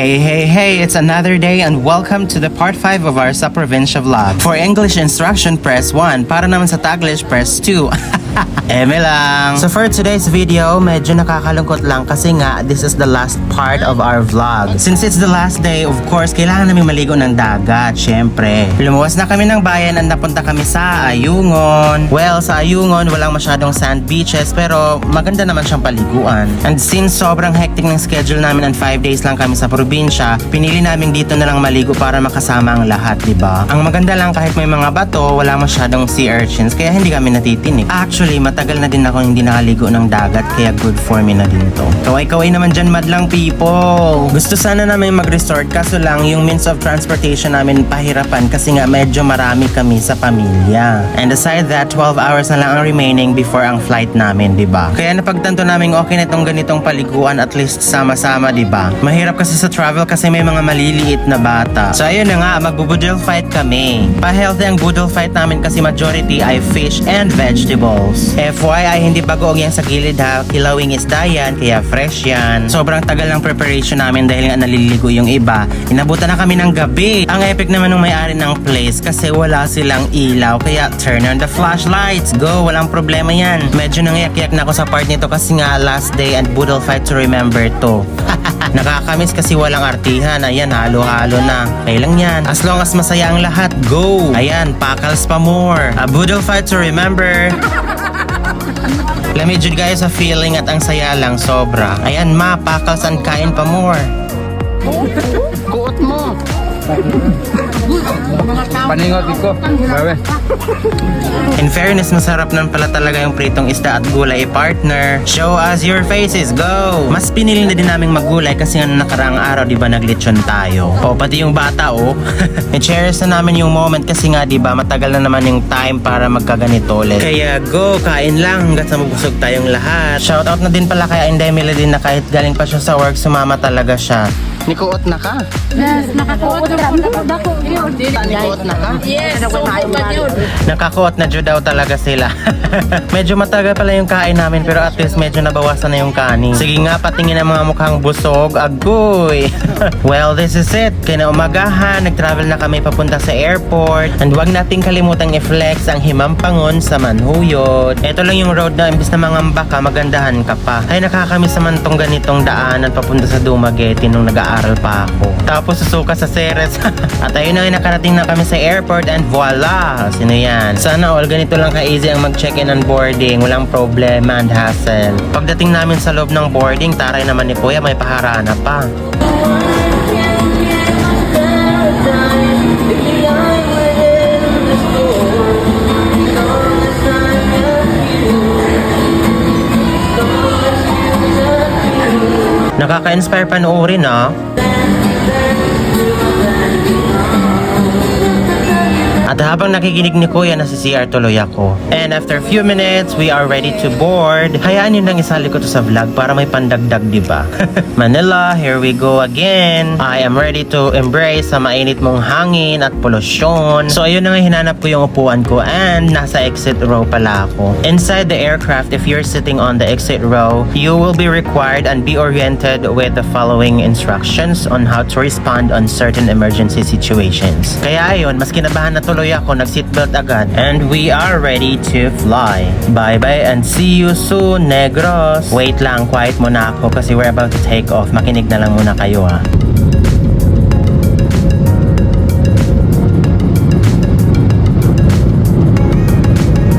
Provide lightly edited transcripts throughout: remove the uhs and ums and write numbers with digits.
Hey, it's another day and welcome to the part 5 of our sa probinsya vlog. For English instruction, press 1. Para naman sa Taglish, press 2. Eme lang. So for today's video, medyo nakakalungkot lang kasi nga this is the last part of our vlog. Since it's the last day, of course, kailangan namin maligo ng dagat, syempre. Lumuwas na kami ng bayan at napunta kami sa Ayungin. Well, sa Ayungin, walang masyadong sand beaches pero maganda naman siyang paliguan. And since sobrang hectic ng schedule namin and 5 days lang kami sa probinsya, pinili namin dito na lang maligo para makasama ang lahat, diba? Ang maganda lang kahit may mga bato, wala masyadong sea urchins kaya hindi kami natitinik. Actually, matagal na din ako hindi nakaligo ng dagat kaya good for me na din to. Kaway-kaway naman dyan, madlang people! Gusto sana namin mag-resort kaso lang yung means of transportation namin pahirapan kasi nga medyo marami kami sa pamilya. And aside that, 12 hours na lang ang remaining before ang flight namin, diba? Kaya napagtanto namin okay na itong ganitong paliguan at least sama-sama, diba? Mahirap kasi sa travel kasi may mga maliliit na bata. So ayun na nga, magbo-boodle fight kami. Pa-healthy ang boodle fight namin kasi majority ay fish and vegetables. FYI, hindi bagoong yan sa gilid ha. Kilawing isda yan, kaya fresh yan. Sobrang tagal ng preparation namin dahil nga naliligo yung iba. Inabutan na kami ng gabi. Ang epic naman ng may-ari ng place kasi wala silang ilaw. Kaya turn on the flashlights. Go, walang problema yan. Medyo nangiyak-iyak na ako sa part nito kasi nga last day and boodle fight to remember to. Nakakamiss kasi walang artihan. Ayan, halo-halo na. Kailang yan. As long as masaya ang lahat, go! Ayan, pakals pa more. A boodle fight to remember. Lamig jud guys sa feeling at ang saya lang sobra. Ayan ma, pakalsan kain pa more. Kuot mo. Paningot ko. Bawe. In fairness, masarap nan pala talaga yung pritong isda at gulay partner. Show us your faces, go! Mas pinili na din naming maggulay kasi nga nakaraang araw, di ba, naglitsyon tayo. O, pati yung bata, oh. I-cherish na namin yung moment kasi nga, di ba, matagal na naman yung time para magkaganito ulit. Kaya go, kain lang hanggat sa mabusog tayong lahat. Shoutout na din pala kay Indemila din na kahit galing pa siya sa work, sumama talaga siya. Nikuot na ka? Yes, nakakuot na dako yun. Nikuot na ka? Yes, so ba yun? Nakakuot na jud daw talaga sila. Medyo matagal pala yung kain namin pero at least medyo nabawasan na yung kanin. Sige nga, patingin ang mga mukhang busog. Agoy! Well, this is it. Kinaumagahan, nag-travel na kami papunta sa airport. And wag nating kalimutang i-flex ang Himampangon sa Manhuyod. Ito lang yung road na imbis na mangamba ka, magandahan ka pa. Ay, nakakamiss naman tong ganitong daanan papunta sa Dumaguete nung nag-aaral pa ako. Tapos susuka sa Ceres. At ayun na, nakarating na kami sa airport and voila! Sino yan? Sana all ganito lang ka-easy ang mag-check-in and boarding. Walang problema and hassle. Pagdating namin sa loob ng boarding, taray naman ni Kuya, may paharana pa. Nakaka-inspire panoorin ah. At habang nakikinig ni Kuya, nasa CR tuloy ako. And after a few minutes, we are ready to board. Hayaan yun lang isali ko to sa vlog para may pandagdag, diba? Manila, here we go again. I am ready to embrace sa mainit mong hangin at polusyon. So ayun na nga, hinanap ko yung upuan ko and nasa exit row pala ako. Inside the aircraft, if you're sitting on the exit row, you will be required and be oriented with the following instructions on how to respond on certain emergency situations. Kaya ayun, mas kinabahan na tuloy ako, nag-seatbelt agad and we are ready to fly. Bye-bye and see you soon, Negros. Wait lang, quiet muna ako kasi we're about to take off. Makinig na lang muna kayo ha.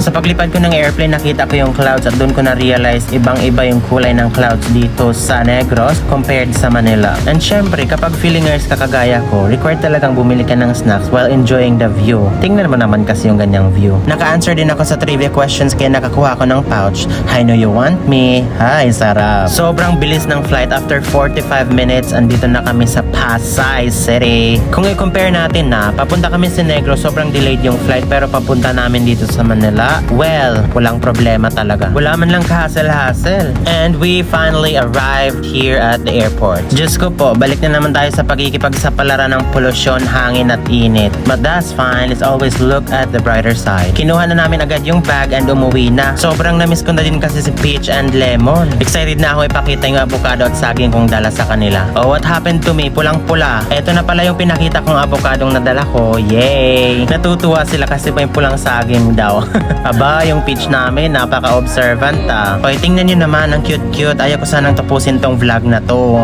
Sa paglipad ko ng airplane, nakita ko yung clouds at doon ko na-realize ibang-iba yung kulay ng clouds dito sa Negros compared sa Manila. And syempre, kapag feelingers ka kagaya ko, required talagang bumili ka ng snacks while enjoying the view. Tingnan mo naman kasi yung ganyang view. Naka-answer din ako sa trivia questions kaya nakakuha ko ng pouch. I know you want me. Hi, sarap. Sobrang bilis ng flight. After 45 minutes, andito na kami sa Pasay City. Kung i-compare natin na, papunta kami sa Negros, sobrang delayed yung flight pero papunta namin dito sa Manila, baba, well, walang problema talaga. Wala man lang kahassle-hassle. And we finally arrived here at the airport. Diyos ko po, balik na naman tayo sa pagkikipagsapalaran ng polusyon, hangin at init. But that's fine, let's always look at the brighter side. Kinuha na namin agad yung bag and umuwi na. Sobrang namiss ko na din kasi si Peach and Lemon. Excited na ako ipakita yung avocado at saging kong dala sa kanila. Oh, what happened to me? Pulang-pula. Eto na pala yung pinakita kong avocadong nadala ko. Yay! Natutuwa sila kasi may pulang saging daw. Aba, yung Peach namin, napaka-observant ah. Oy, tingnan nyo naman, ang cute-cute. Ayaw ko sanang tapusin tong vlog na to.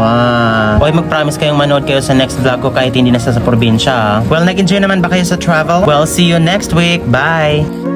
Oy, mag-promise kayong manood kayo sa next vlog ko kahit hindi na sa probinsya. Well, nag-enjoy naman ba kayo sa travel? Well, see you next week. Bye!